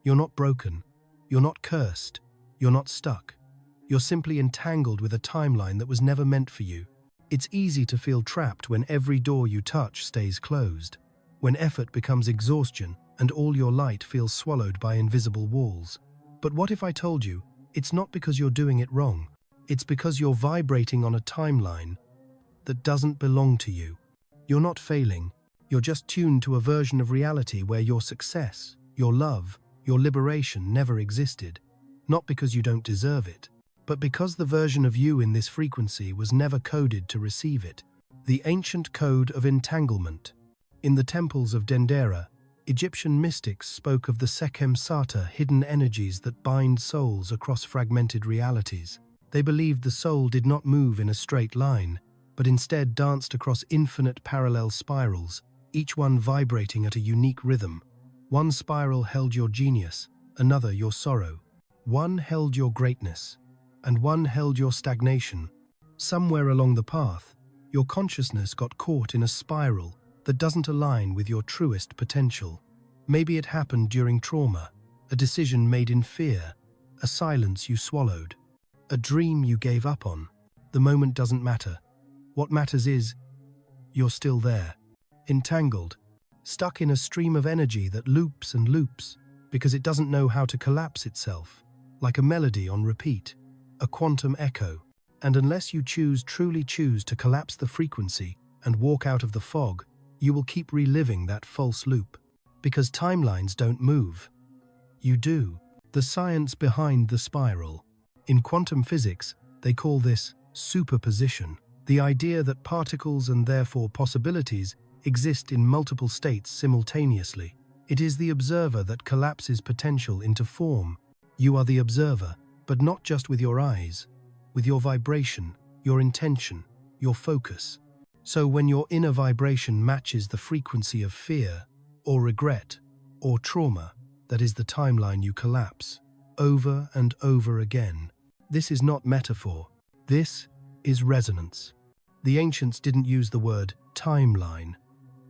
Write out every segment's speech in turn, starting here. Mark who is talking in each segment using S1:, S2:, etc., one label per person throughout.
S1: You're not broken. You're not cursed. You're not stuck. You're simply entangled with a timeline that was never meant for you. It's easy to feel trapped when every door you touch stays closed, when effort becomes exhaustion and all your light feels swallowed by invisible walls. But what if I told you, it's not because you're doing it wrong, it's because you're vibrating on a timeline that doesn't belong to you. You're not failing, you're just tuned to a version of reality where your success, your love, your liberation never existed, not because you don't deserve it, but because the version of you in this frequency was never coded to receive it. The ancient code of entanglement. In the temples of Dendera, Egyptian mystics spoke of the Sekhem Sata, hidden energies that bind souls across fragmented realities. They believed the soul did not move in a straight line, but instead danced across infinite parallel spirals, each one vibrating at a unique rhythm. One spiral held your genius, another your sorrow. One held your greatness, and one held your stagnation. Somewhere along the path, your consciousness got caught in a spiral that doesn't align with your truest potential. Maybe it happened during trauma, a decision made in fear, a silence you swallowed, a dream you gave up on. The moment doesn't matter. What matters is, you're still there, entangled, stuck in a stream of energy that loops and loops because it doesn't know how to collapse itself, like a melody on repeat, a quantum echo. And unless you truly choose to collapse the frequency and walk out of the fog, you will keep reliving that false loop. Because timelines don't move. You do. The science behind the spiral. In quantum physics, they call this superposition, the idea that particles and therefore possibilities exist in multiple states simultaneously. It is the observer that collapses potential into form. You are the observer, but not just with your eyes, with your vibration, your intention, your focus. So when your inner vibration matches the frequency of fear, or regret, or trauma, that is the timeline you collapse, over and over again. This is not metaphor. This is resonance. The ancients didn't use the word timeline,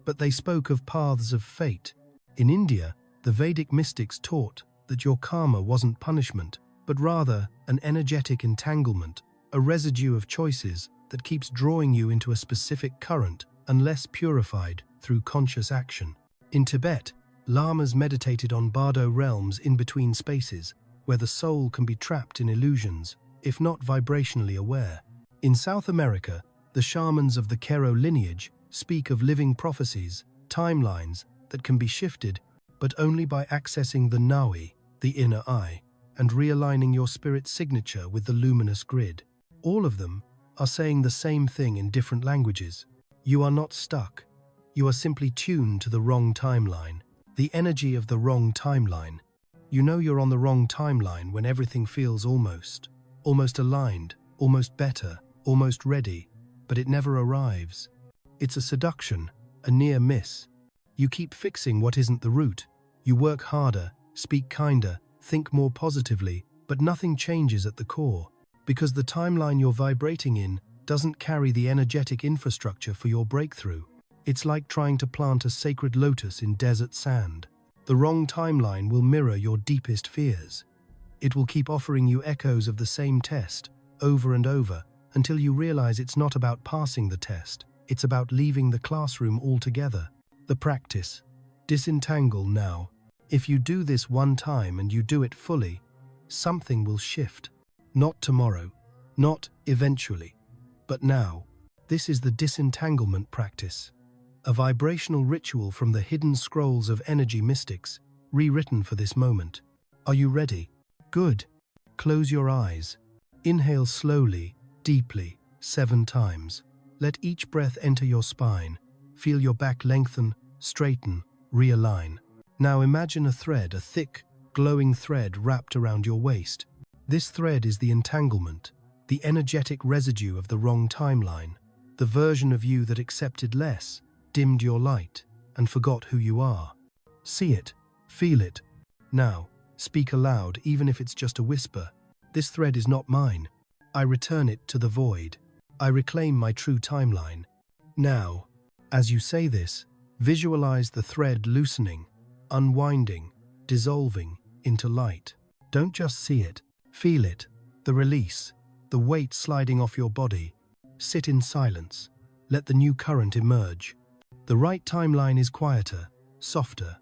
S1: but they spoke of paths of fate. In India, the Vedic mystics taught that your karma wasn't punishment, but rather an energetic entanglement, a residue of choices that keeps drawing you into a specific current unless purified through conscious action. In Tibet, lamas meditated on bardo realms in between spaces, where the soul can be trapped in illusions, if not vibrationally aware. In South America, the shamans of the Q'ero lineage speak of living prophecies, timelines that can be shifted, but only by accessing the Nawi, the inner eye, and realigning your spirit's signature with the luminous grid. All of them are saying the same thing in different languages. You are not stuck. You are simply tuned to the wrong timeline, the energy of the wrong timeline. You know you're on the wrong timeline when everything feels almost aligned, almost better, almost ready, but it never arrives. It's a seduction, a near miss. You keep fixing what isn't the root. You work harder, speak kinder, think more positively, but nothing changes at the core, because the timeline you're vibrating in doesn't carry the energetic infrastructure for your breakthrough. It's like trying to plant a sacred lotus in desert sand. The wrong timeline will mirror your deepest fears. It will keep offering you echoes of the same test, over and over, until you realize it's not about passing the test, it's about leaving the classroom altogether. The practice. Disentangle now. If you do this one time and you do it fully, something will shift. Not tomorrow, not eventually, but now. This is the disentanglement practice, a vibrational ritual from the hidden scrolls of energy mystics, rewritten for this moment. Are you ready? Good. Close your eyes. Inhale slowly, deeply, 7 times. Let each breath enter your spine. Feel your back lengthen, straighten, realign. Now imagine a thread, a thick, glowing thread wrapped around your waist. This thread is the entanglement, the energetic residue of the wrong timeline, the version of you that accepted less, dimmed your light, and forgot who you are. See it, feel it. Now, speak aloud, even if it's just a whisper. This thread is not mine. I return it to the void. I reclaim my true timeline. Now, as you say this, visualize the thread loosening, unwinding, dissolving, into light. Don't just see it, feel it, the release, the weight sliding off your body. Sit in silence. Let the new current emerge. The right timeline is quieter, softer,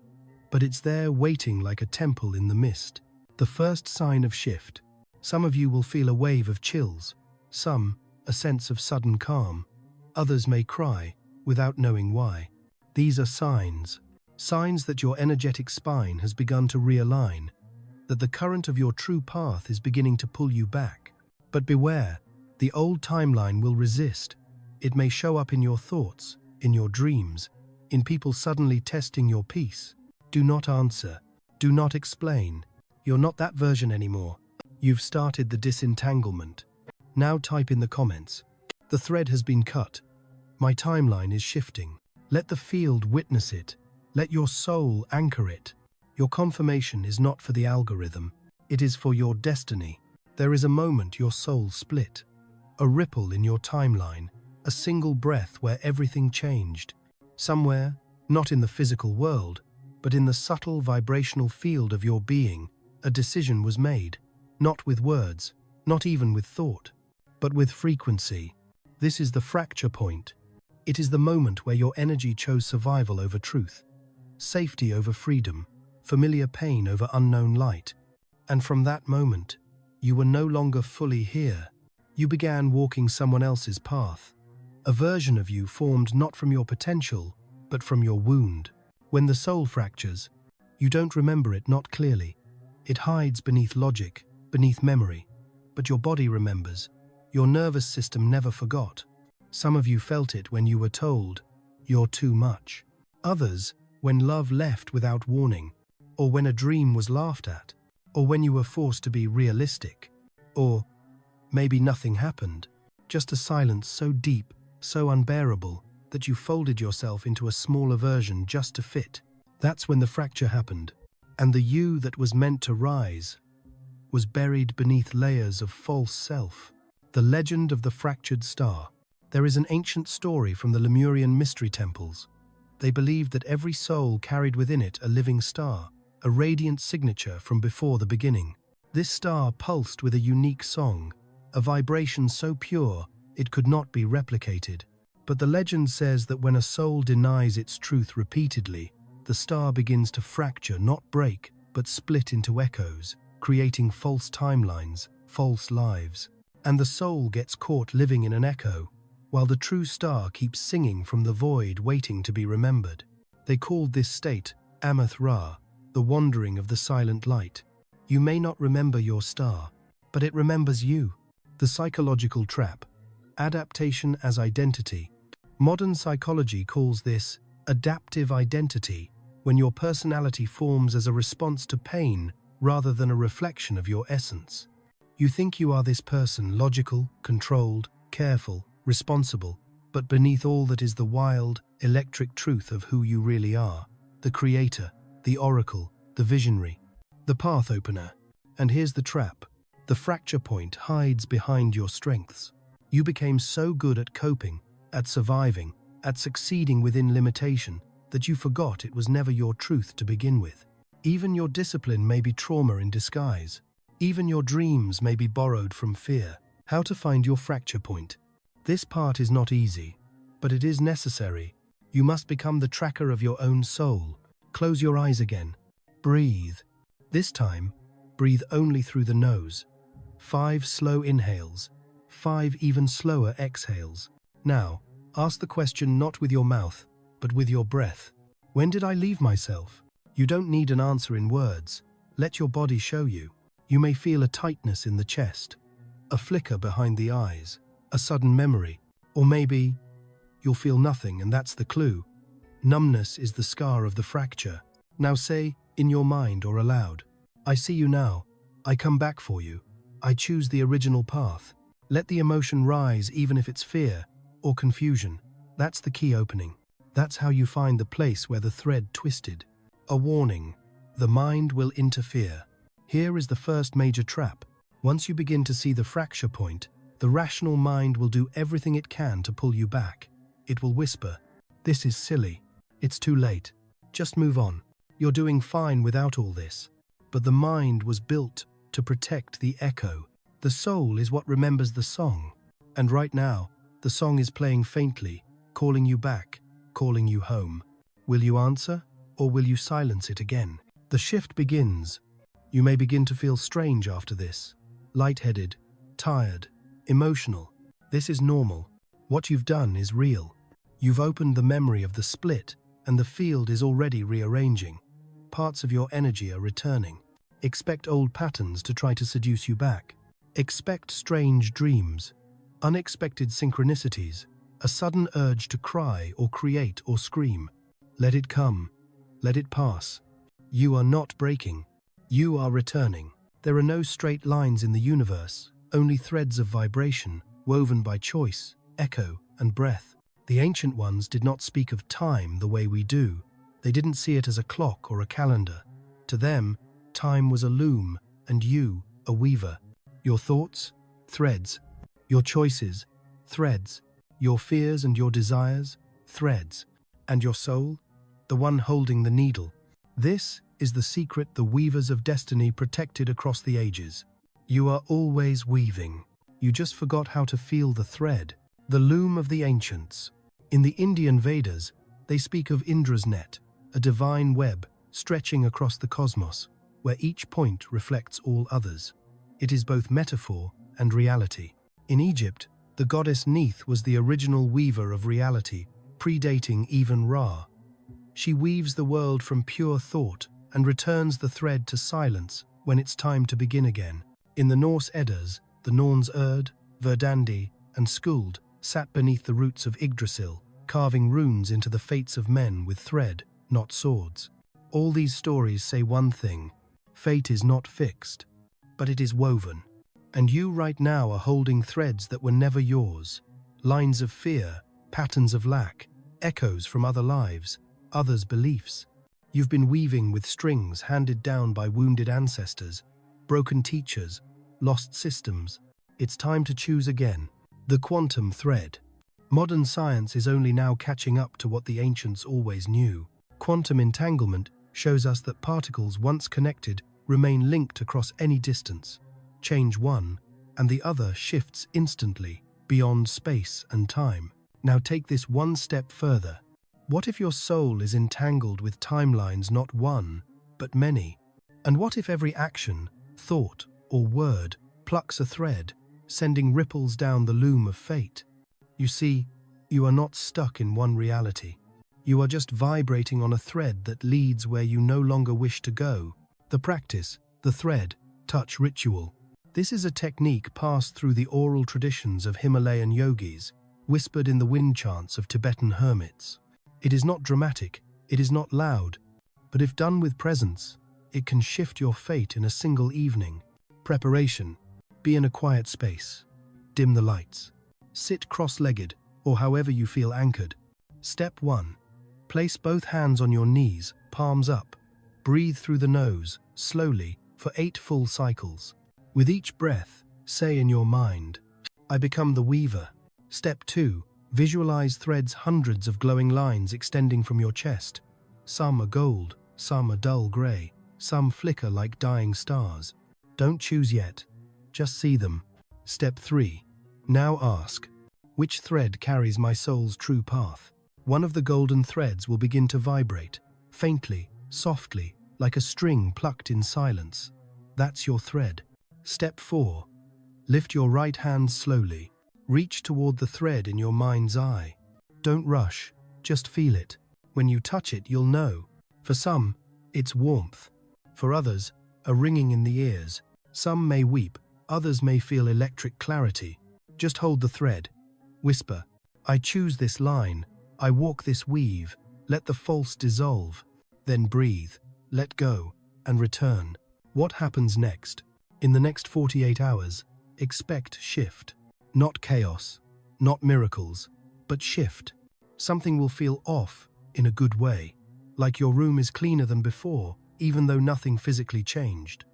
S1: but it's there waiting like a temple in the mist. The first sign of shift. Some of you will feel a wave of chills, some a sense of sudden calm. Others may cry without knowing why. These are signs that your energetic spine has begun to realign, that the current of your true path is beginning to pull you back. But beware, the old timeline will resist. It may show up in your thoughts, in your dreams, in people suddenly testing your peace. Do not answer. Do not explain. You're not that version anymore. You've started the disentanglement. Now type in the comments. The thread has been cut. My timeline is shifting. Let the field witness it. Let your soul anchor it. Your confirmation is not for the algorithm. It is for your destiny. There is a moment your soul split. A ripple in your timeline. A single breath where everything changed. Somewhere, not in the physical world, but in the subtle vibrational field of your being, a decision was made. Not with words, not even with thought, but with frequency. This is the fracture point. It is the moment where your energy chose survival over truth, safety over freedom, familiar pain over unknown light. And from that moment, you were no longer fully here. You began walking someone else's path. A version of you formed not from your potential, but from your wound. When the soul fractures, you don't remember it, not clearly. It hides beneath logic, beneath memory. But your body remembers. Your nervous system never forgot. Some of you felt it when you were told, "You're too much." Others, when love left without warning, or when a dream was laughed at, or when you were forced to be realistic. Or maybe nothing happened, just a silence so deep, so unbearable, that you folded yourself into a smaller version just to fit. That's when the fracture happened, and the you that was meant to rise was buried beneath layers of false self. The legend of the fractured star. There is an ancient story from the Lemurian mystery temples. They believed that every soul carried within it a living star, a radiant signature from before the beginning. This star pulsed with a unique song, a vibration so pure it could not be replicated. But the legend says that when a soul denies its truth repeatedly, the star begins to fracture, not break, but split into echoes, creating false timelines, false lives. And the soul gets caught living in an echo, while the true star keeps singing from the void, waiting to be remembered. They called this state Amath Ra, the wandering of the silent light. You may not remember your star, but it remembers you. The psychological trap. Adaptation as identity. Modern psychology calls this adaptive identity, when your personality forms as a response to pain rather than a reflection of your essence. You think you are this person, logical, controlled, careful, responsible, but beneath all that is the wild, electric truth of who you really are, the creator, the oracle, the visionary, the path opener. And here's the trap. The fracture point hides behind your strengths. You became so good at coping, at surviving, at succeeding within limitation, that you forgot it was never your truth to begin with. Even your discipline may be trauma in disguise. Even your dreams may be borrowed from fear. How to find your fracture point. This part is not easy, but it is necessary. You must become the tracker of your own soul. Close your eyes again. Breathe. This time, breathe only through the nose. 5 slow inhales, 5 even slower exhales. Now, ask the question not with your mouth, but with your breath. When did I leave myself? You don't need an answer in words. Let your body show you. You may feel a tightness in the chest, a flicker behind the eyes, a sudden memory, or maybe you'll feel nothing, and that's the clue. Numbness is the scar of the fracture. Now say, in your mind or aloud, I see you now. I come back for you. I choose the original path. Let the emotion rise, even if it's fear or confusion. That's the key opening. That's how you find the place where the thread twisted. A warning. The mind will interfere. Here is the first major trap. Once you begin to see the fracture point, the rational mind will do everything it can to pull you back. It will whisper, "This is silly. It's too late. Just move on. You're doing fine without all this." but the mind was built to protect the echo. The soul is what remembers the song. And right now, the song is playing faintly, calling you back, calling you home. Will you answer, or will you silence it again? The shift begins. You may begin to feel strange after this. Lightheaded, tired, emotional. This is normal. What you've done is real. You've opened the memory of the split, and the field is already rearranging. Parts of your energy are returning. Expect old patterns to try to seduce you back. Expect strange dreams, unexpected synchronicities, a sudden urge to cry or create or scream. Let it come. Let it pass. You are not breaking. You are returning. There are no straight lines in the universe, only threads of vibration, woven by choice, echo, and breath. The ancient ones did not speak of time the way we do. They didn't see it as a clock or a calendar. To them, time was a loom, and you, a weaver. Your thoughts? Threads. Your choices? Threads. Your fears and your desires? Threads. And your soul? The one holding the needle. This is the secret the weavers of destiny protected across the ages. You are always weaving. You just forgot how to feel the thread, the loom of the ancients. In the Indian Vedas, they speak of Indra's net, a divine web stretching across the cosmos, where each point reflects all others. It is both metaphor and reality. In Egypt, the goddess Neith was the original weaver of reality, predating even Ra. She weaves the world from pure thought and returns the thread to silence when it's time to begin again. In the Norse Eddas, the Norns Urd, Verdandi, and Skuld sat beneath the roots of Yggdrasil, carving runes into the fates of men with thread, not swords. All these stories say one thing: fate is not fixed, but it is woven. And you right now are holding threads that were never yours. Lines of fear, patterns of lack, echoes from other lives, others' beliefs. You've been weaving with strings handed down by wounded ancestors, broken teachers, lost systems. It's time to choose again. The quantum thread. Modern science is only now catching up to what the ancients always knew. Quantum entanglement shows us that particles once connected remain linked across any distance. Change one, and the other shifts instantly, beyond space and time. Now take this one step further. What if your soul is entangled with timelines not one, but many? And what if every action, thought, or word plucks a thread, sending ripples down the loom of fate? You see, you are not stuck in one reality. You are just vibrating on a thread that leads where you no longer wish to go. The practice, the thread, touch ritual. This is a technique passed through the oral traditions of Himalayan yogis, whispered in the wind chants of Tibetan hermits. It is not dramatic, it is not loud, but if done with presence, it can shift your fate in a single evening. Preparation. Be in a quiet space. Dim the lights. Sit cross-legged, or however you feel anchored. Step 1. Place both hands on your knees, palms up. Breathe through the nose, slowly, for 8 full cycles. With each breath, say in your mind, I become the weaver. Step 2. Visualize threads, hundreds of glowing lines extending from your chest. Some are gold, some are dull grey, some flicker like dying stars. Don't choose yet, just see them. Step 3. Now ask, which thread carries my soul's true path? One of the golden threads will begin to vibrate, faintly, softly, like a string plucked in silence. That's your thread. Step 4. Lift your right hand slowly. Reach toward the thread in your mind's eye. Don't rush, just feel it. When you touch it, you'll know. For some, it's warmth. For others, a ringing in the ears. Some may weep, others may feel electric clarity. Just hold the thread. Whisper, I choose this line, I walk this weave, let the false dissolve. Then breathe, let go, and return. What happens next? In the next 48 hours, expect shift. Not chaos, not miracles, but shift. Something will feel off in a good way, like your room is cleaner than before, even though nothing physically changed.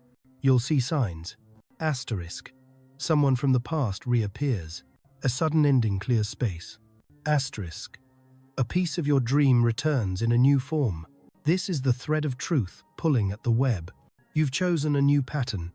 S1: You'll see signs. Asterisk. Someone from the past reappears. A sudden ending clears space. Asterisk. A piece of your dream returns in a new form. This is the thread of truth pulling at the web. You've chosen a new pattern,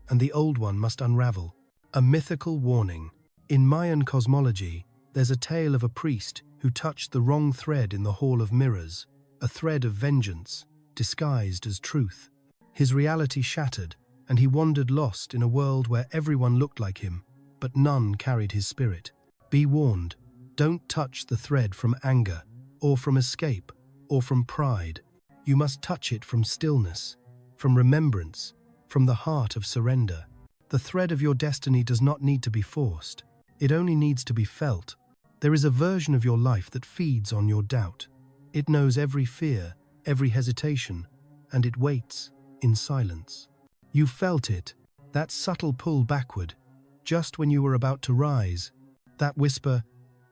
S1: and the old one must unravel. A mythical warning. In Mayan cosmology, there's a tale of a priest who touched the wrong thread in the Hall of Mirrors, a thread of vengeance, disguised as truth. His reality shattered, and he wandered lost in a world where everyone looked like him, but none carried his spirit. Be warned, don't touch the thread from anger, or from escape, or from pride. You must touch it from stillness, from remembrance, from the heart of surrender. The thread of your destiny does not need to be forced. It only needs to be felt. There is a version of your life that feeds on your doubt. It knows every fear, every hesitation, and it waits in silence. You felt it, that subtle pull backward, just when you were about to rise. That whisper,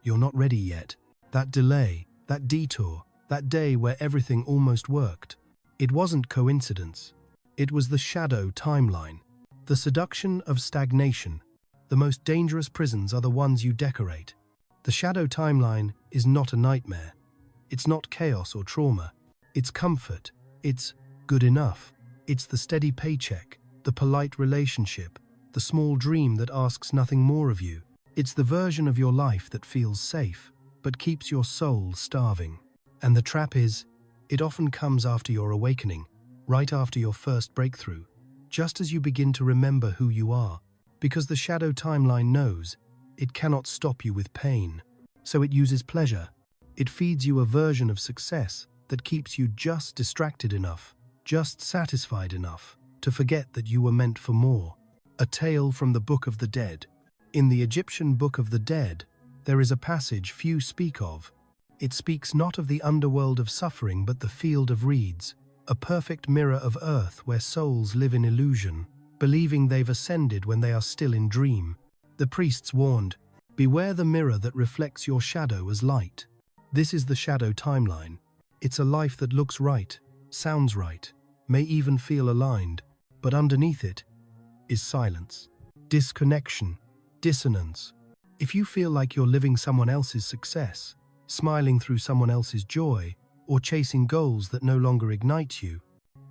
S1: "You're not ready yet." That delay, that detour, that day where everything almost worked. It wasn't coincidence. It was the shadow timeline. The seduction of stagnation. The most dangerous prisons are the ones you decorate. The shadow timeline is not a nightmare. It's not chaos or trauma. It's comfort. It's good enough. It's the steady paycheck, the polite relationship, the small dream that asks nothing more of you. It's the version of your life that feels safe, but keeps your soul starving. And the trap is, it often comes after your awakening, right after your first breakthrough, just as you begin to remember who you are. Because the shadow timeline knows it cannot stop you with pain, so it uses pleasure. It feeds you a version of success that keeps you just distracted enough, just satisfied enough, to forget that you were meant for more. A tale from the Book of the Dead. In the Egyptian Book of the Dead, there is a passage few speak of. It speaks not of the underworld of suffering but the field of reeds, a perfect mirror of earth where souls live in illusion, believing they've ascended when they are still in dream. The priests warned, "Beware the mirror that reflects your shadow as light." This is the shadow timeline. It's a life that looks right, sounds right, may even feel aligned, but underneath it is silence, disconnection, dissonance. If you feel like you're living someone else's success, smiling through someone else's joy, or chasing goals that no longer ignite you,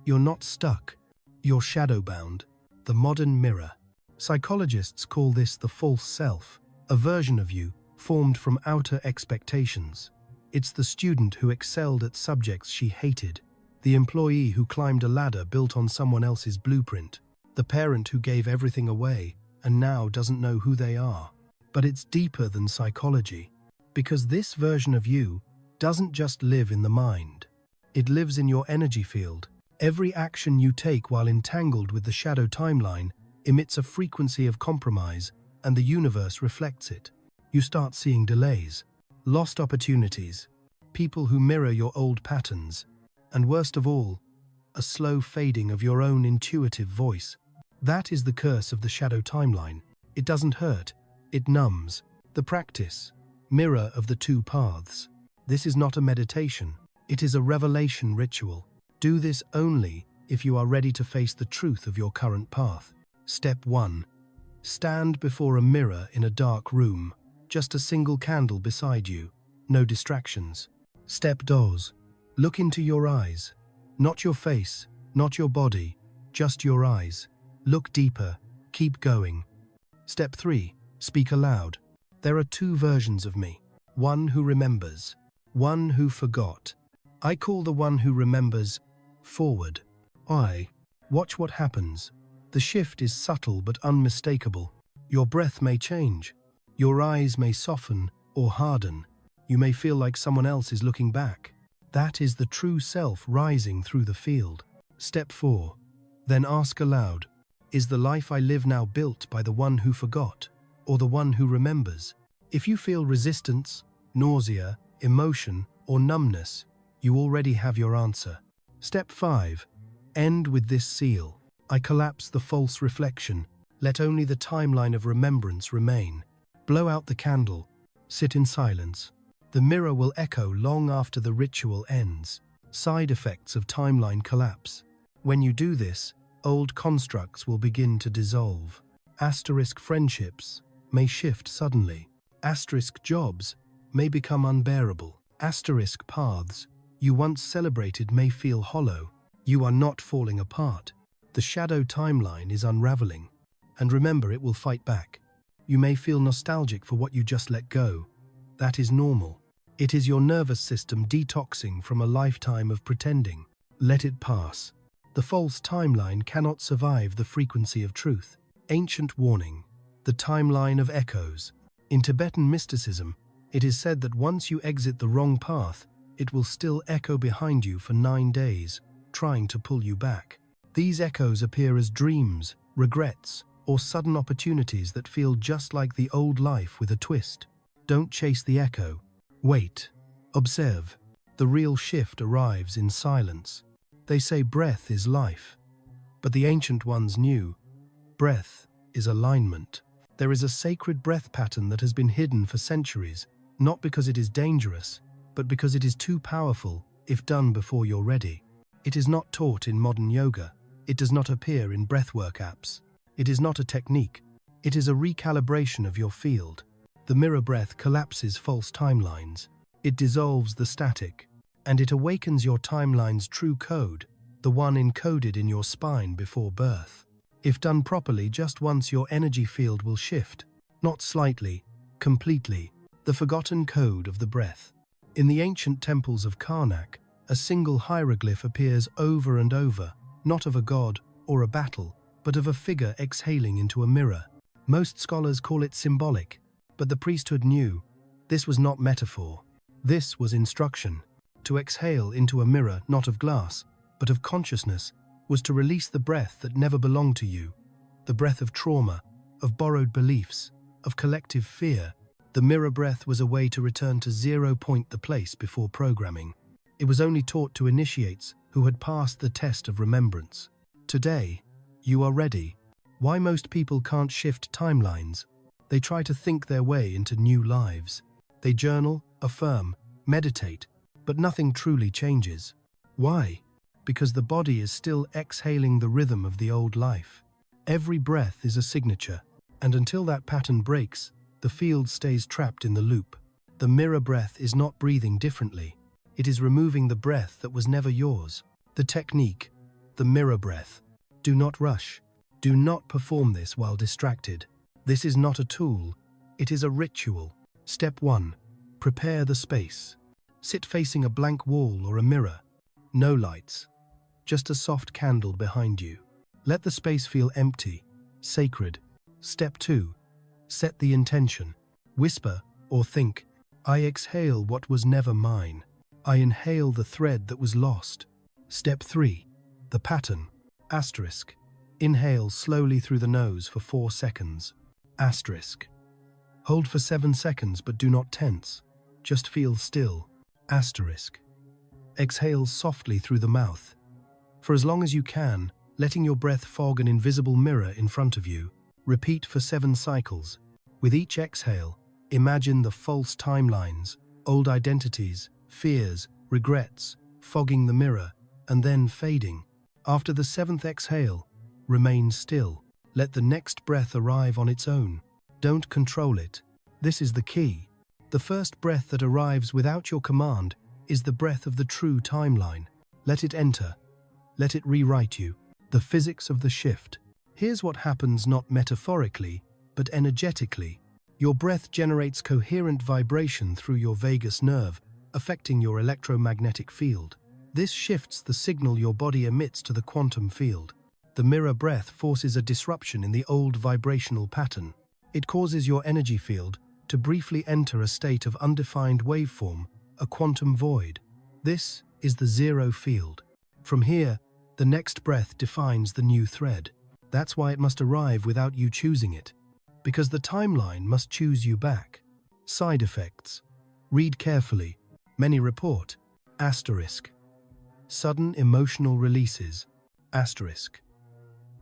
S1: you're not stuck, you're shadow-bound. The modern mirror. Psychologists call this the false self, a version of you formed from outer expectations. It's the student who excelled at subjects she hated, the employee who climbed a ladder built on someone else's blueprint, the parent who gave everything away and now doesn't know who they are. But it's deeper than psychology, because this version of you doesn't just live in the mind. It lives in your energy field. Every action you take while entangled with the shadow timeline emits a frequency of compromise, and the universe reflects it. You start seeing delays, lost opportunities, people who mirror your old patterns, and worst of all, a slow fading of your own intuitive voice. That is the curse of the shadow timeline. It doesn't hurt, it numbs. The practice, mirror of the two paths. This is not a meditation, it is a revelation ritual. Do this only if you are ready to face the truth of your current path. Step 1. Stand before a mirror in a dark room, just a single candle beside you, no distractions. Step 2. Look into your eyes. Not your face, not your body, just your eyes. Look deeper, keep going. Step 3. Speak aloud. There are two versions of me. One who remembers, one who forgot. I call the one who remembers forward. Watch what happens. The shift is subtle but unmistakable. Your breath may change. Your eyes may soften or harden. You may feel like someone else is looking back. That is the true self rising through the field. Step 4. Then ask aloud, is the life I live now built by the one who forgot, or the one who remembers? If you feel resistance, nausea, emotion, or numbness, you already have your answer. Step 5. End with this seal. I collapse the false reflection. Let only the timeline of remembrance remain. Blow out the candle. Sit in silence. The mirror will echo long after the ritual ends. Side effects of timeline collapse. When you do this, old constructs will begin to dissolve. Asterisk friendships may shift suddenly. Asterisk jobs may become unbearable. Asterisk paths you once celebrated may feel hollow. You are not falling apart. The shadow timeline is unraveling, and remember, it will fight back. You may feel nostalgic for what you just let go. That is normal. It is your nervous system detoxing from a lifetime of pretending. Let it pass. The false timeline cannot survive the frequency of truth. Ancient warning. The timeline of echoes. In Tibetan mysticism, it is said that once you exit the wrong path, it will still echo behind you for 9 days, trying to pull you back. These echoes appear as dreams, regrets, or sudden opportunities that feel just like the old life with a twist. Don't chase the echo. Wait. Observe. The real shift arrives in silence. They say breath is life, but the ancient ones knew breath is alignment. There is a sacred breath pattern that has been hidden for centuries, not because it is dangerous, but because it is too powerful if done before you're ready. It is not taught in modern yoga. It does not appear in breathwork apps. It is not a technique. It is a recalibration of your field. The mirror breath collapses false timelines. It dissolves the static, and it awakens your timeline's true code, the one encoded in your spine before birth. If done properly, just once, your energy field will shift, not slightly, completely, the forgotten code of the breath. In the ancient temples of Karnak, a single hieroglyph appears over and over, not of a god or a battle, but of a figure exhaling into a mirror. Most scholars call it symbolic, but the priesthood knew this was not metaphor. This was instruction. To exhale into a mirror not of glass, but of consciousness, was to release the breath that never belonged to you, the breath of trauma, of borrowed beliefs, of collective fear. The mirror breath was a way to return to 0 point, the place before programming. It was only taught to initiates who had passed the test of remembrance. Today, you are ready. Why most people can't shift timelines? They try to think their way into new lives. They journal, affirm, meditate, but nothing truly changes. Why? Because the body is still exhaling the rhythm of the old life. Every breath is a signature, and until that pattern breaks, the field stays trapped in the loop. The mirror breath is not breathing differently. It is removing the breath that was never yours. The technique, the mirror breath. Do not rush. Do not perform this while distracted. This is not a tool. It is a ritual. Step 1. Prepare the space. Sit facing a blank wall or a mirror. No lights. Just a soft candle behind you. Let the space feel empty, sacred. Step 2. Set the intention. Whisper or think, I exhale what was never mine. I inhale the thread that was lost. Step 3. The pattern. Asterisk. Inhale slowly through the nose for 4 seconds. Asterisk. Hold for 7 seconds but do not tense. Just feel still. Asterisk. Exhale softly through the mouth. For as long as you can, letting your breath fog an invisible mirror in front of you. Repeat for 7 cycles. With each exhale, imagine the false timelines, old identities, fears, regrets, fogging the mirror, and then fading. After the 7th exhale, remain still. Let the next breath arrive on its own. Don't control it. This is the key. The first breath that arrives without your command is the breath of the true timeline. Let it enter. Let it rewrite you. The physics of the shift. Here's what happens, not metaphorically, but energetically. Your breath generates coherent vibration through your vagus nerve, affecting your electromagnetic field. This shifts the signal your body emits to the quantum field. The mirror breath forces a disruption in the old vibrational pattern. It causes your energy field to briefly enter a state of undefined waveform, a quantum void. This is the zero field. From here, the next breath defines the new thread. That's why it must arrive without you choosing it. Because the timeline must choose you back. Side effects. Read carefully. Many report. Asterisk. Sudden emotional releases. Asterisk.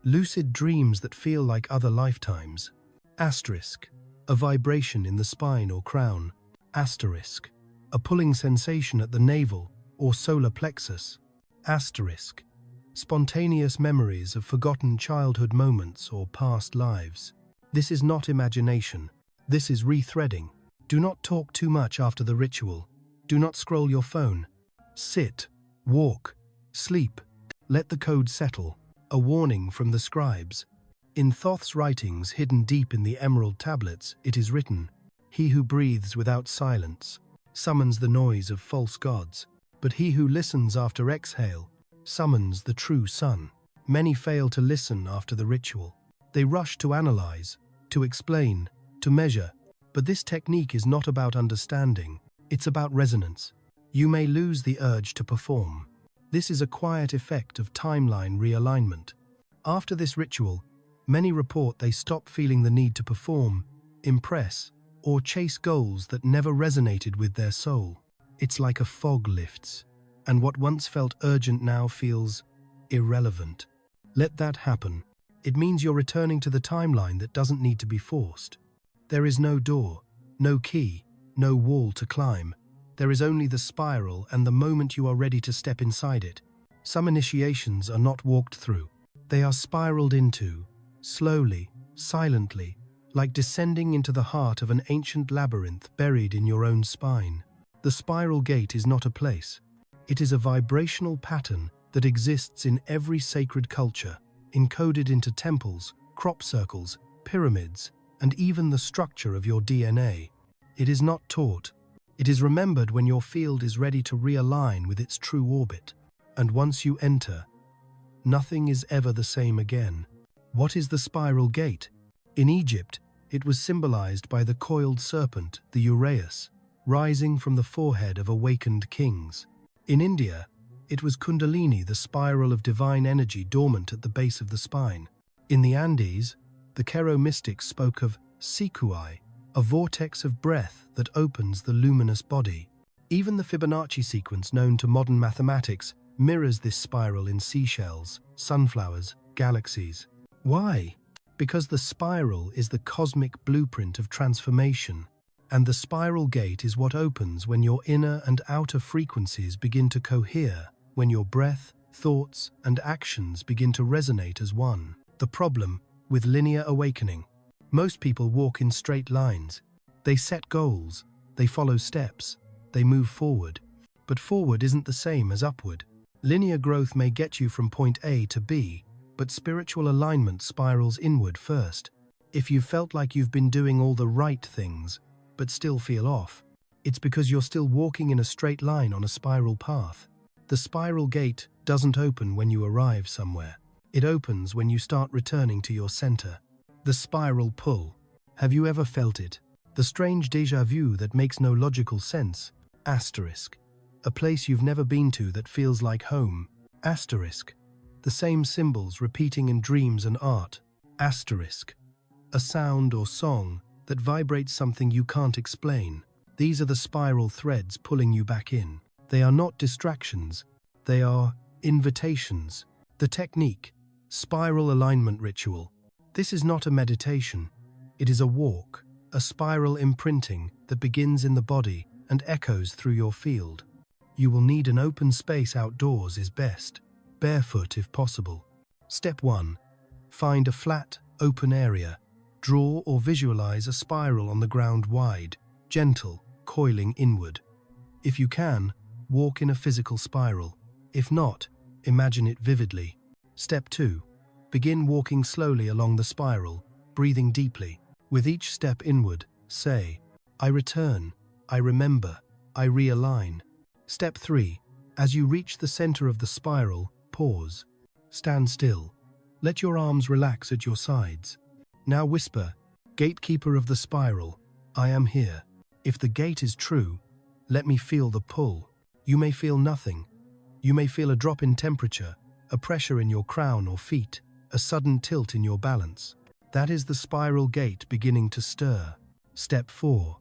S1: Lucid dreams that feel like other lifetimes. Asterisk. A vibration in the spine or crown. Asterisk. A pulling sensation at the navel or solar plexus. Asterisk. Spontaneous memories of forgotten childhood moments or past lives. This is not imagination. This is rethreading. Do not talk too much after the ritual. Do not scroll your phone. Sit, walk, sleep. Let the code settle. a warning from the scribes. In Thoth's writings hidden deep in the emerald tablets, it is written, "He who breathes without silence summons the noise of false gods, but he who listens after exhale summons the true sun." Many fail to listen after the ritual. They rush to analyze, to explain, to measure. But this technique is not about understanding, it's about resonance. You may lose the urge to perform. This is a quiet effect of timeline realignment. After this ritual, many report they stop feeling the need to perform, impress, or chase goals that never resonated with their soul. It's like a fog lifts, and what once felt urgent now feels irrelevant. Let that happen. It means you're returning to the timeline that doesn't need to be forced. There is no door, no key, no wall to climb. There is only the spiral and the moment you are ready to step inside it. Some initiations are not walked through. They are spiraled into, slowly, silently, like descending into the heart of an ancient labyrinth buried in your own spine. The spiral gate is not a place. It is a vibrational pattern that exists in every sacred culture, encoded into temples, crop circles, pyramids, and even the structure of your DNA. It is not taught. It is remembered when your field is ready to realign with its true orbit. And once you enter, nothing is ever the same again. What is the spiral gate? In Egypt, it was symbolized by the coiled serpent, the uraeus, rising from the forehead of awakened kings. In India, it was Kundalini, the spiral of divine energy dormant at the base of the spine. In the Andes, the Kero mystics spoke of Sikui, a vortex of breath that opens the luminous body. Even the Fibonacci sequence known to modern mathematics mirrors this spiral in seashells, sunflowers, galaxies. Why? Because the spiral is the cosmic blueprint of transformation, and the spiral gate is what opens when your inner and outer frequencies begin to cohere, when your breath, thoughts, and actions begin to resonate as one. The problem with linear awakening. Most people walk in straight lines. They set goals, they follow steps, they move forward. But forward isn't the same as upward. Linear growth may get you from point A to B, but spiritual alignment spirals inward first. If you felt like you've been doing all the right things, but still feel off, it's because you're still walking in a straight line on a spiral path. The spiral gate doesn't open when you arrive somewhere. It opens when you start returning to your center. The spiral pull. Have you ever felt it? The strange déjà vu that makes no logical sense. Asterisk. A place you've never been to that feels like home. Asterisk. The same symbols repeating in dreams and art. Asterisk. A sound or song that vibrates something you can't explain. These are the spiral threads pulling you back in. They are not distractions. They are invitations. The technique. Spiral alignment ritual. This is not a meditation. It is a walk, a spiral imprinting that begins in the body and echoes through your field. You will need an open space outdoors is best, barefoot if possible. Step 1. Find a flat, open area. Draw or visualize a spiral on the ground wide, gentle, coiling inward. If you can, walk in a physical spiral. If not, imagine it vividly. Step 2. Begin walking slowly along the spiral, breathing deeply. With each step inward, say, "I return, I remember, I realign." Step 3. As you reach the center of the spiral, pause. Stand still. Let your arms relax at your sides. Now whisper, "Gatekeeper of the spiral, I am here." If the gate is true, let me feel the pull. You may feel nothing. You may feel a drop in temperature, a pressure in your crown or feet, a sudden tilt in your balance. That is the spiral gate beginning to stir. Step 4.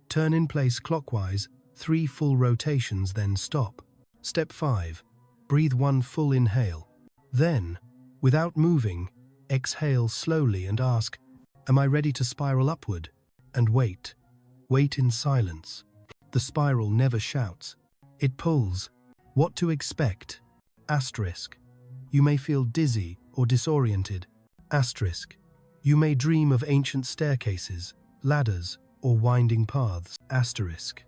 S1: Turn in place clockwise, 3 full rotations, then stop. Step 5. Breathe 1 full inhale. Then, without moving, exhale slowly and ask, "Am I ready to spiral upward?" And wait. Wait in silence. The spiral never shouts. It pulls. What to expect? Asterisk. You may feel dizzy or disoriented. Asterisk. You may dream of ancient staircases, ladders, or winding paths. Asterisk.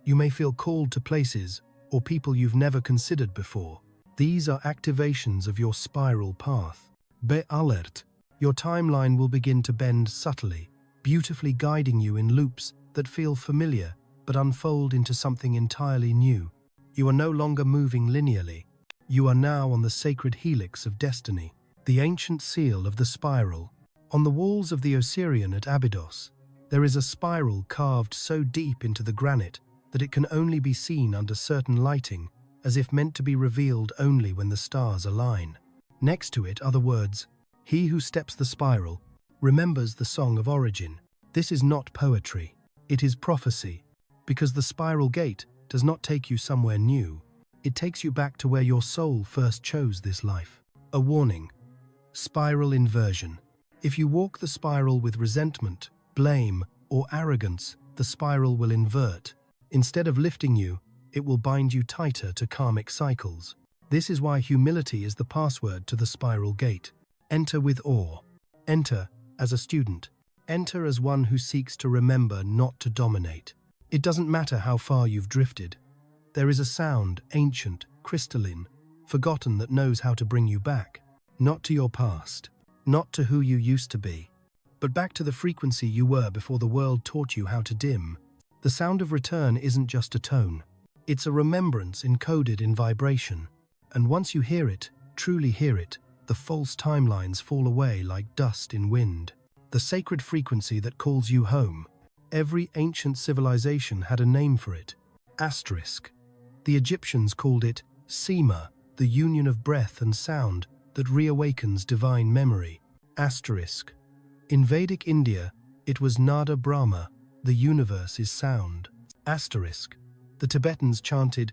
S1: You may feel called to places or people you've never considered before. These are activations of your spiral path. Be alert. Your timeline will begin to bend subtly, beautifully guiding you in loops that feel familiar but unfold into something entirely new. You are no longer moving linearly. You are now on the sacred helix of destiny, the ancient seal of the spiral. On the walls of the Osirian at Abydos, there is a spiral carved so deep into the granite that it can only be seen under certain lighting, as if meant to be revealed only when the stars align. Next to it are the words, "He who steps the spiral remembers the song of origin." This is not poetry, it is prophecy, because the spiral gate does not take you somewhere new. It takes you back to where your soul first chose this life. A warning: spiral inversion. If you walk the spiral with resentment, blame, or arrogance, the spiral will invert. Instead of lifting you, it will bind you tighter to karmic cycles. This is why humility is the password to the spiral gate. Enter with awe. Enter as a student. Enter as one who seeks to remember, not to dominate. It doesn't matter how far you've drifted. There is a sound, ancient, crystalline, forgotten, that knows how to bring you back. Not to your past, not to who you used to be, but back to the frequency you were before the world taught you how to dim. The sound of return isn't just a tone. It's a remembrance encoded in vibration. And once you hear it, truly hear it, the false timelines fall away like dust in wind. The sacred frequency that calls you home. Every ancient civilization had a name for it. Asterisk. The Egyptians called it Sema, the union of breath and sound that reawakens divine memory. Asterisk. In Vedic India, it was Nada Brahma, the universe is sound. Asterisk. The Tibetans chanted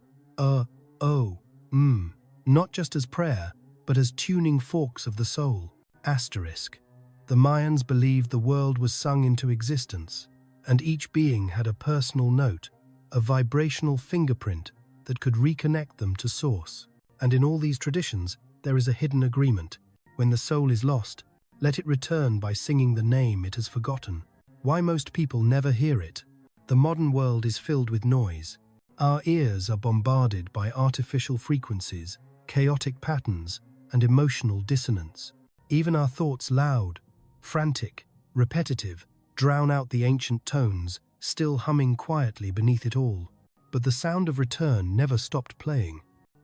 S1: not just as prayer, but as tuning forks of the soul. Asterisk. The Mayans believed the world was sung into existence, and each being had a personal note, a vibrational fingerprint that could reconnect them to source. And in all these traditions, there is a hidden agreement. When the soul is lost, let it return by singing the name it has forgotten. Why most people never hear it? The modern world is filled with noise. Our ears are bombarded by artificial frequencies, chaotic patterns, and emotional dissonance. Even our thoughts, loud, frantic, repetitive, drown out the ancient tones, still humming quietly beneath it all. But the sound of return never stopped playing.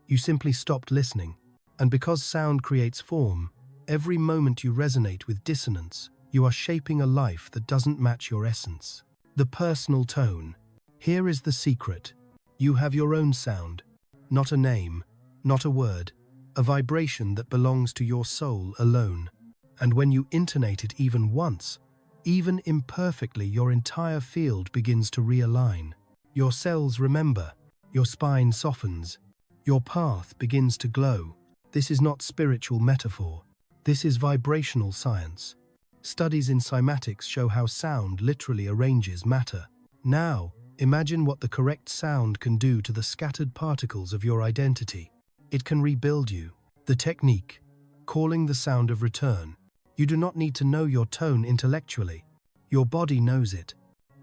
S1: You simply stopped listening. And because sound creates form, every moment you resonate with dissonance, you are shaping a life that doesn't match your essence. The personal tone. Here is the secret. You have your own sound. Not a name, not a word, a vibration that belongs to your soul alone. And when you intonate it even once, even imperfectly, your entire field begins to realign. Your cells remember, your spine softens, your path begins to glow. This is not spiritual metaphor. This is vibrational science. Studies in cymatics show how sound literally arranges matter. Now, imagine what the correct sound can do to the scattered particles of your identity. It can rebuild you. The technique, calling the sound of return. You do not need to know your tone intellectually. Your body knows it.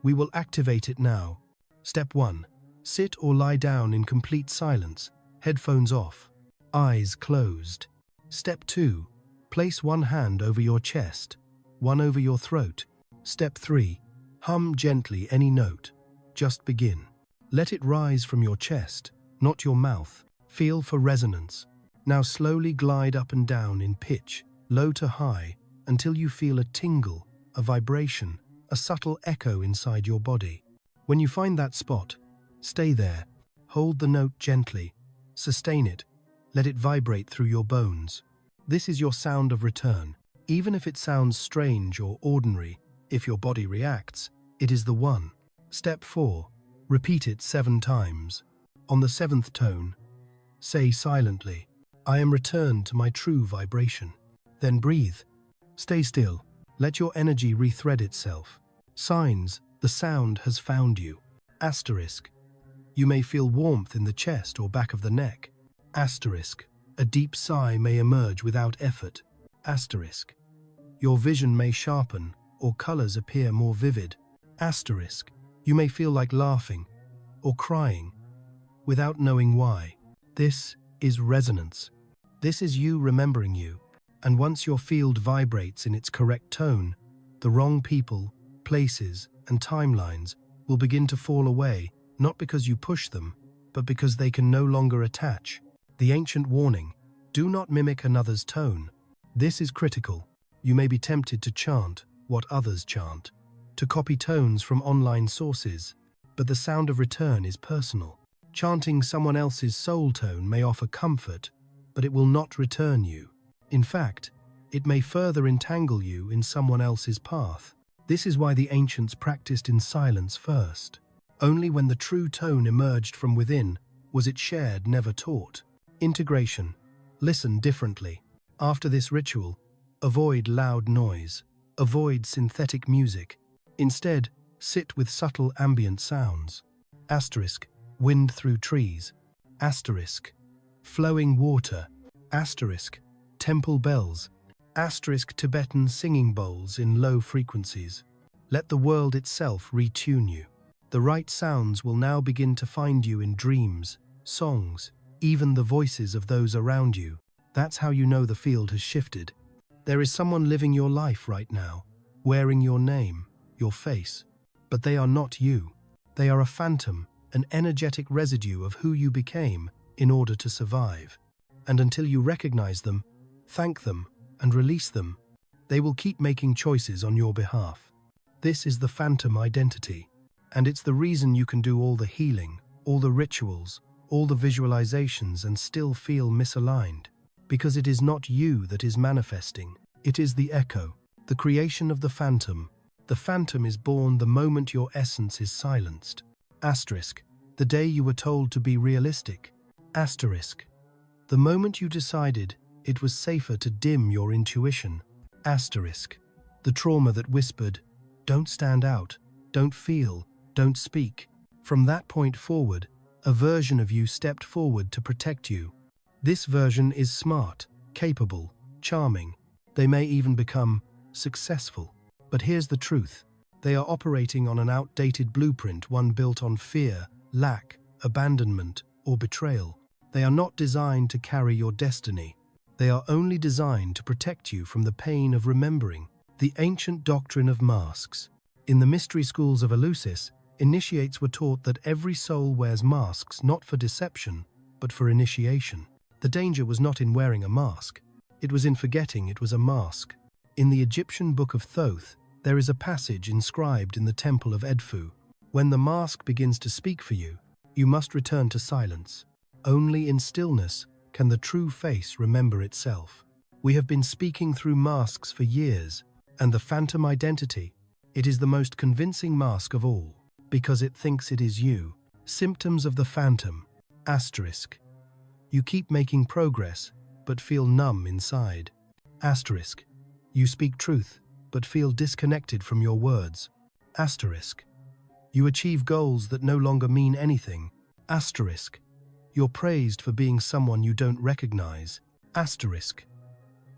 S1: We will activate it now. Step 1. Sit or lie down in complete silence, headphones off, eyes closed. Step 2. Place one hand over your chest, one over your throat. Step 3. Hum gently any note. Just begin. Let it rise from your chest, not your mouth. Feel for resonance. Now slowly glide up and down in pitch, low to high, until you feel a tingle, a vibration, a subtle echo inside your body. When you find that spot, stay there. Hold the note gently. Sustain it. Let it vibrate through your bones. This is your sound of return. Even if it sounds strange or ordinary, if your body reacts, it is the one. Step 4. Repeat it 7 times. On the 7th tone, say silently, "I am returned to my true vibration." Then breathe. Stay still. Let your energy rethread itself. Signs, the sound has found you. Asterisk. You may feel warmth in the chest or back of the neck. Asterisk. A deep sigh may emerge without effort. Asterisk. Your vision may sharpen or colors appear more vivid. Asterisk. You may feel like laughing or crying without knowing why. This is resonance. This is you remembering you, and once your field vibrates in its correct tone, the wrong people, places, and timelines will begin to fall away, not because you push them, but because they can no longer attach. The ancient warning, do not mimic another's tone. This is critical. You may be tempted to chant what others chant, to copy tones from online sources, but the sound of return is personal. Chanting someone else's soul tone may offer comfort, but it will not return you. In fact, it may further entangle you in someone else's path. This is why the ancients practiced in silence first. Only when the true tone emerged from within was it shared, never taught. Integration. Listen differently. After this ritual, avoid loud noise. Avoid synthetic music. Instead, sit with subtle ambient sounds. Asterisk. Wind through trees. Asterisk. Flowing water. Asterisk. Temple bells. Asterisk. Tibetan singing bowls in low frequencies. Let the world itself retune you. The right sounds will now begin to find you in dreams, songs, even the voices of those around you. That's how you know the field has shifted. There is someone living your life right now, wearing your name, your face. But they are not you. They are a phantom, an energetic residue of who you became in order to survive. And until you recognize them, thank them, and release them, they will keep making choices on your behalf. This is the phantom identity. And it's the reason you can do all the healing, all the rituals, all the visualizations and still feel misaligned. Because it is not you that is manifesting, it is the echo, the creation of the phantom. The phantom is born the moment your essence is silenced. Asterisk. The day you were told to be realistic. Asterisk. The moment you decided it was safer to dim your intuition. Asterisk. The trauma that whispered, don't stand out, don't feel, don't speak. From that point forward, a version of you stepped forward to protect you. This version is smart, capable, charming. They may even become successful. But here's the truth. They are operating on an outdated blueprint, one built on fear, lack, abandonment, or betrayal. They are not designed to carry your destiny. They are only designed to protect you from the pain of remembering. The ancient doctrine of masks. In the mystery schools of Eleusis, initiates were taught that every soul wears masks not for deception, but for initiation. The danger was not in wearing a mask. It was in forgetting it was a mask. In the Egyptian book of Thoth, there is a passage inscribed in the temple of Edfu. When the mask begins to speak for you, you must return to silence. Only in stillness can the true face remember itself. We have been speaking through masks for years, and the phantom identity, it is the most convincing mask of all, because it thinks it is you. Symptoms of the phantom. Asterisk. You keep making progress, but feel numb inside. Asterisk. You speak truth, but feel disconnected from your words. Asterisk. You achieve goals that no longer mean anything. Asterisk. You're praised for being someone you don't recognize. Asterisk.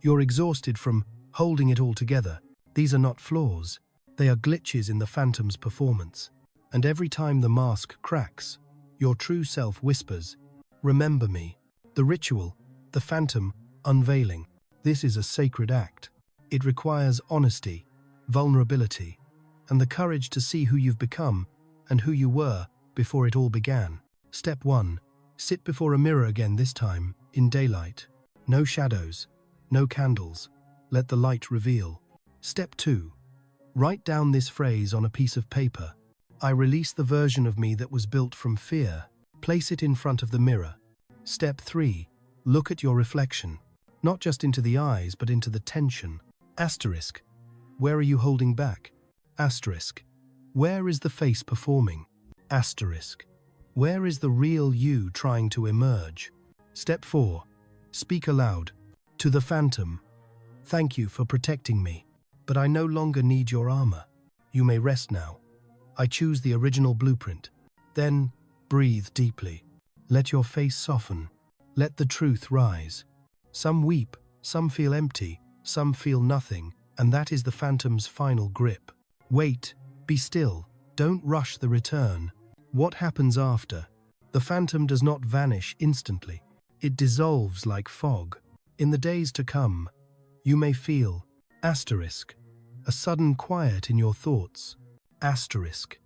S1: You're exhausted from holding it all together. These are not flaws. They are glitches in the phantom's performance. And every time the mask cracks, your true self whispers, remember me. The ritual, the phantom, unveiling. This is a sacred act. It requires honesty, vulnerability, and the courage to see who you've become and who you were before it all began. Step 1. Sit before a mirror again, this time in daylight. No shadows, no candles. Let the light reveal. Step 2. Write down this phrase on a piece of paper. I release the version of me that was built from fear. Place it in front of the mirror. Step 3. Look at your reflection. Not just into the eyes, but into the tension. Asterisk. Where are you holding back? Asterisk. Where is the face performing? Asterisk. Where is the real you trying to emerge? Step 4. Speak aloud. To the phantom. Thank you for protecting me, but I no longer need your armor. You may rest now. I choose the original blueprint. Then, breathe deeply. Let your face soften. Let the truth rise. Some weep, some feel empty, some feel nothing, and that is the phantom's final grip. Wait, be still, don't rush the return. What happens after? The phantom does not vanish instantly. It dissolves like fog. In the days to come, you may feel asterisk, a sudden quiet in your thoughts, asterisk,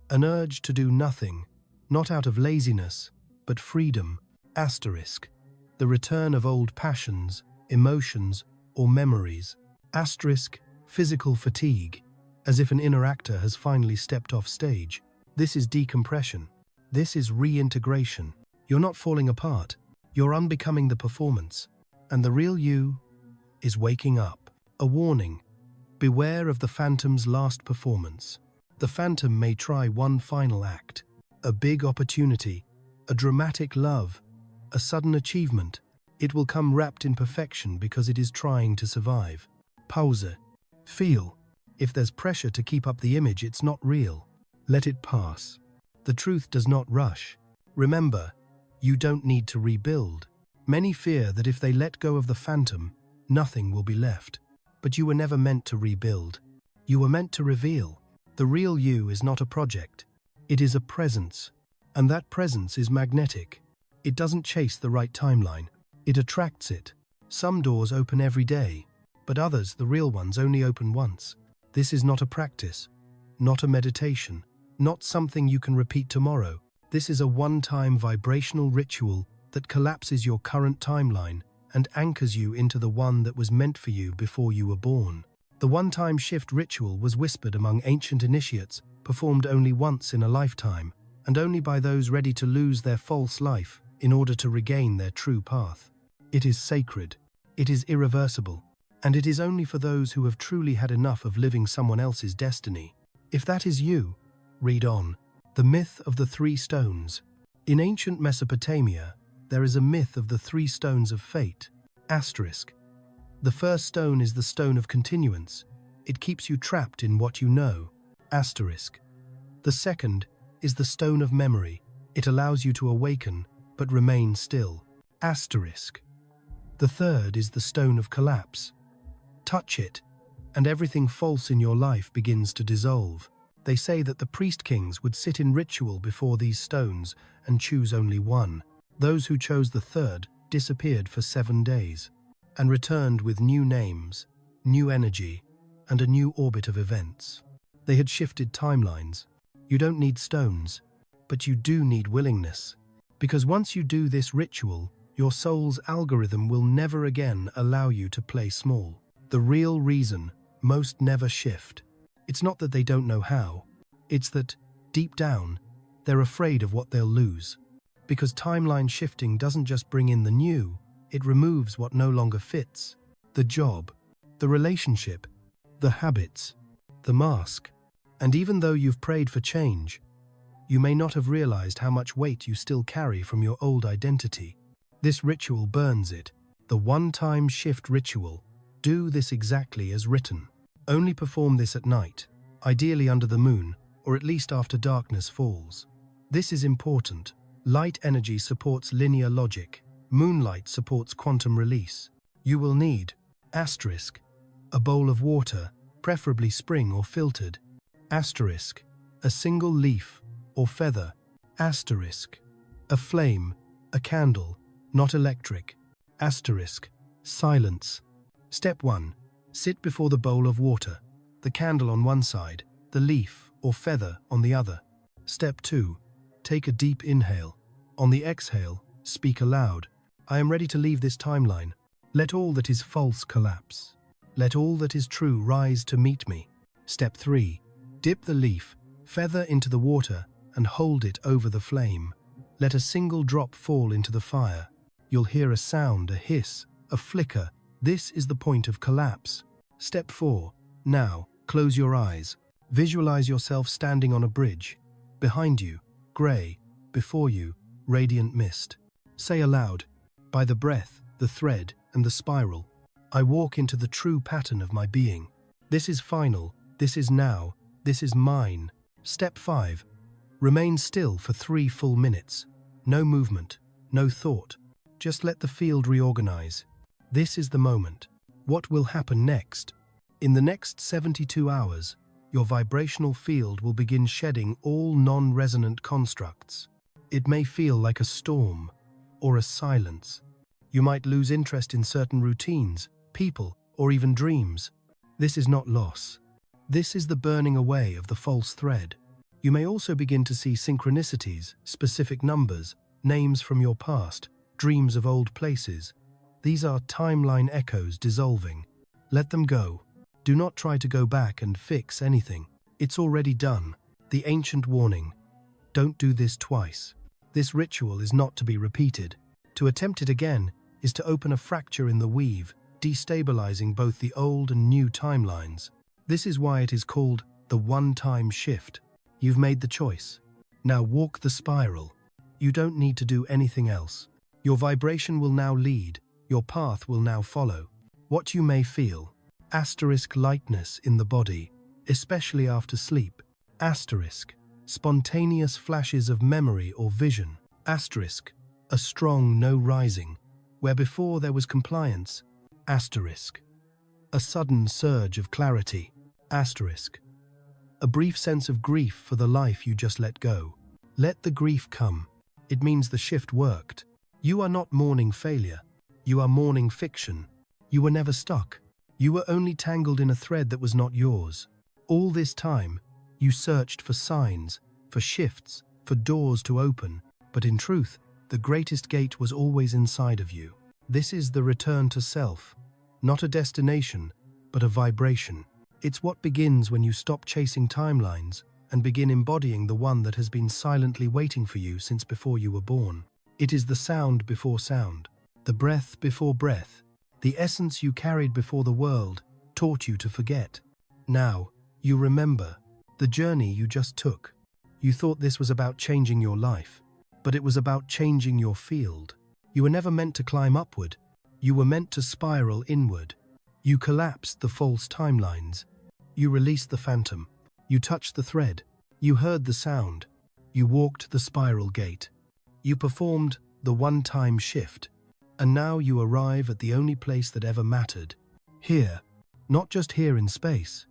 S1: an urge to do nothing, not out of laziness, but freedom, asterisk, the return of old passions, emotions, or memories, asterisk, physical fatigue, as if an inner actor has finally stepped off stage. This is decompression. This is reintegration. You're not falling apart. You're unbecoming the performance. And the real you is waking up. A warning. Beware of the phantom's last performance. The phantom may try one final act. A big opportunity. A dramatic love. A sudden achievement. It will come wrapped in perfection because it is trying to survive. Pause. Feel. If there's pressure to keep up the image, it's not real. Let it pass. The truth does not rush. Remember, you don't need to rebuild. Many fear that if they let go of the phantom, nothing will be left. But you were never meant to rebuild. You were meant to reveal. The real you is not a project. It is a presence. And that presence is magnetic. It doesn't chase the right timeline. It attracts it. Some doors open every day, but others, the real ones, only open once. This is not a practice, not a meditation, not something you can repeat tomorrow. This is a one-time vibrational ritual that collapses your current timeline and anchors you into the one that was meant for you before you were born. The one-time shift ritual was whispered among ancient initiates, performed only once in a lifetime, and only by those ready to lose their false life in order to regain their true path. It is sacred, it is irreversible, and it is only for those who have truly had enough of living someone else's destiny. If that is you, read on. The myth of the three stones. In ancient Mesopotamia, there is a myth of the three stones of fate. Asterisk. The first stone is the stone of continuance. It keeps you trapped in what you know. Asterisk. The second is the stone of memory. It allows you to awaken, but remain still. Asterisk. The third is the stone of collapse. Touch it, and everything false in your life begins to dissolve. They say that the priest kings would sit in ritual before these stones and choose only one. Those who chose the third disappeared for 7 days and returned with new names, new energy, and a new orbit of events. They had shifted timelines. You don't need stones, but you do need willingness. Because once you do this ritual, your soul's algorithm will never again allow you to play small. The real reason most never shift. It's not that they don't know how. It's that, deep down, they're afraid of what they'll lose. Because timeline shifting doesn't just bring in the new, it removes what no longer fits. The job, the relationship, the habits, the mask. And even though you've prayed for change, you may not have realized how much weight you still carry from your old identity. This ritual burns it. The one-time shift ritual. Do this exactly as written. Only perform this at night, ideally under the moon, or at least after darkness falls. This is important. Light energy supports linear logic. Moonlight supports quantum release. You will need, asterisk, a bowl of water, preferably spring or filtered, asterisk, a single leaf or feather, asterisk, a flame, a candle, not electric, asterisk, silence. Step 1. Sit before the bowl of water, the candle on one side, the leaf or feather on the other. Step 2. Take a deep inhale. On the exhale, speak aloud. I am ready to leave this timeline. Let all that is false collapse. Let all that is true rise to meet me. Step 3. Dip the leaf, feather into the water and hold it over the flame. Let a single drop fall into the fire. You'll hear a sound, a hiss, a flicker. This is the point of collapse. Step 4. Now, close your eyes. Visualize yourself standing on a bridge. Behind you, grey. Before you, radiant mist. Say aloud, by the breath, the thread, and the spiral, I walk into the true pattern of my being. This is final. This is now. This is mine. Step 5. Remain still for 3 full minutes. No movement, no thought. Just let the field reorganize. This is the moment. What will happen next? In the next 72 hours, your vibrational field will begin shedding all non-resonant constructs. It may feel like a storm or a silence, You might lose interest in certain routines, people, or even dreams. This is not loss. This is the burning away of the false thread. You may also begin to see synchronicities, specific numbers, names from your past, dreams of old places. These are timeline echoes dissolving. Let them go. Do not try to go back and fix anything. It's already done. The ancient warning. Don't do this twice. This ritual is not to be repeated. To attempt it again is to open a fracture in the weave, destabilizing both the old and new timelines. This is why it is called the one-time shift. You've made the choice. Now walk the spiral. You don't need to do anything else. Your vibration will now lead. Your path will now follow. What you may feel. Asterisk lightness in the body, especially after sleep. Asterisk spontaneous flashes of memory or vision. Asterisk a strong no rising, where before there was compliance. Asterisk a sudden surge of clarity. Asterisk a brief sense of grief for the life you just let go. Let the grief come. It means the shift worked. You are not mourning failure. You are mourning fiction. You were never stuck. You were only tangled in a thread that was not yours. All this time, you searched for signs, for shifts, for doors to open, but in truth, the greatest gate was always inside of you. This is the return to self, not a destination, but a vibration. It's what begins when you stop chasing timelines and begin embodying the one that has been silently waiting for you since before you were born. It is the sound before sound, the breath before breath, the essence you carried before the world taught you to forget. Now, you remember the journey you just took. You thought this was about changing your life, but it was about changing your field. You were never meant to climb upward. You were meant to spiral inward. You collapsed the false timelines. You released the phantom. You touched the thread. You heard the sound. You walked the spiral gate. You performed the one-time shift. And now you arrive at the only place that ever mattered. Here, not just here in space,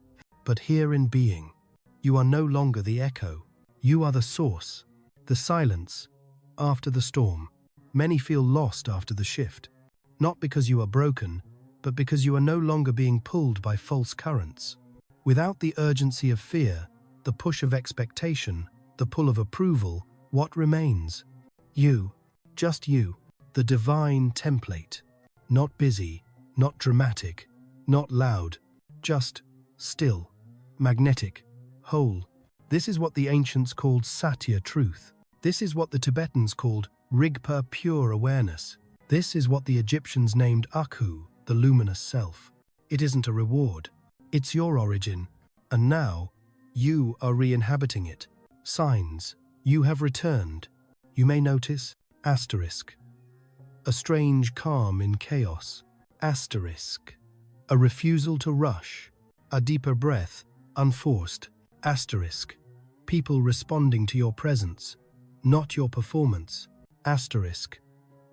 S1: but here in being. You are no longer the echo. You are the source, the silence, after the storm. Many feel lost after the shift, not because you are broken, but because you are no longer being pulled by false currents. Without the urgency of fear, the push of expectation, the pull of approval, what remains? You, just you, the divine template. Not busy, not dramatic, not loud, just still, magnetic, whole. This is what the ancients called Satya truth. This is what the Tibetans called Rigpa pure awareness. This is what the Egyptians named Akhu, the luminous self. It isn't a reward. It's your origin. And now, you are re-inhabiting it. Signs. You have returned. You may notice, asterisk, a strange calm in chaos. Asterisk. A refusal to rush. A deeper breath, unforced. Asterisk. People responding to your presence, not your performance. Asterisk.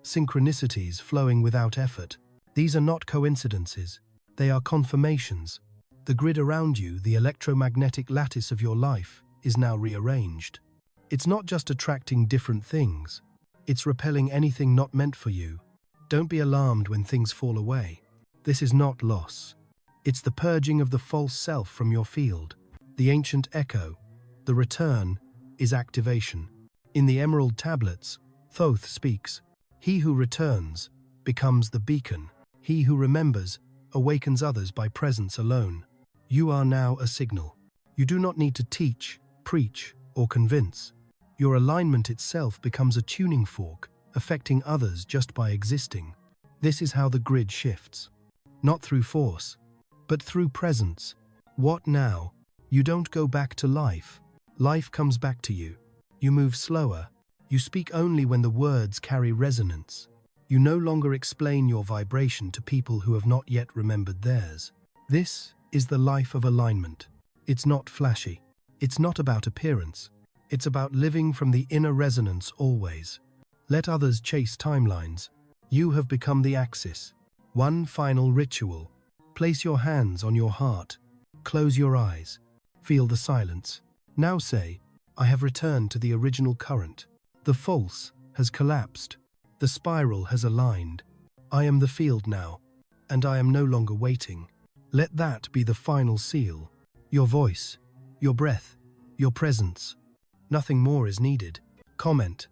S1: Synchronicities flowing without effort. These are not coincidences. They are confirmations. The grid around you, the electromagnetic lattice of your life, is now rearranged. It's not just attracting different things. It's repelling anything not meant for you. Don't be alarmed when things fall away. This is not loss. It's the purging of the false self from your field. The ancient echo, the return, is activation. In the emerald tablets, Thoth speaks, "He who returns becomes the beacon. He who remembers awakens others by presence alone." You are now a signal. You do not need to teach, preach, or convince. Your alignment itself becomes a tuning fork, affecting others just by existing. This is how the grid shifts. Not through force, but through presence. What now? You don't go back to life. Life comes back to you. You move slower. You speak only when the words carry resonance. You no longer explain your vibration to people who have not yet remembered theirs. This is the life of alignment. It's not flashy. It's not about appearance. It's about living from the inner resonance always. Let others chase timelines. You have become the axis. One final ritual. Place your hands on your heart. Close your eyes. Feel the silence. Now say, "I have returned to the original current." The false has collapsed. The spiral has aligned. I am the field now, and I am no longer waiting. Let that be the final seal. Your voice, your breath, your presence. Nothing more is needed. Comment.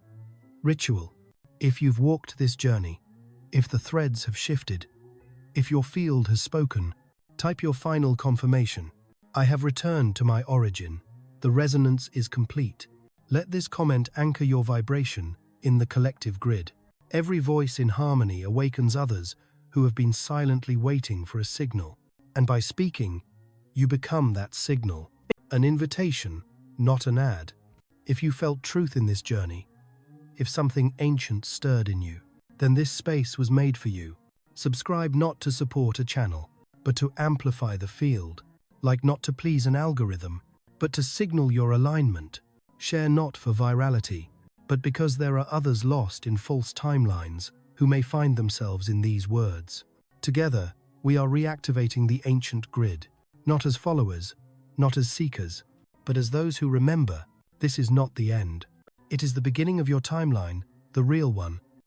S1: Ritual. If you've walked this journey, if the threads have shifted, if your field has spoken, type your final confirmation. I have returned to my origin. The resonance is complete. Let this comment anchor your vibration in the collective grid. Every voice in harmony awakens others who have been silently waiting for a signal. And by speaking, you become that signal. An invitation, not an ad. If you felt truth in this journey, if something ancient stirred in you, then this space was made for you. Subscribe not to support a channel, but to amplify the field. Like not to please an algorithm, but to signal your alignment. Share not for virality, but because there are others lost in false timelines who may find themselves in these words. Together, we are reactivating the ancient grid, not as followers, not as seekers, but as those who remember this is not the end. It is the beginning of your timeline, the real one,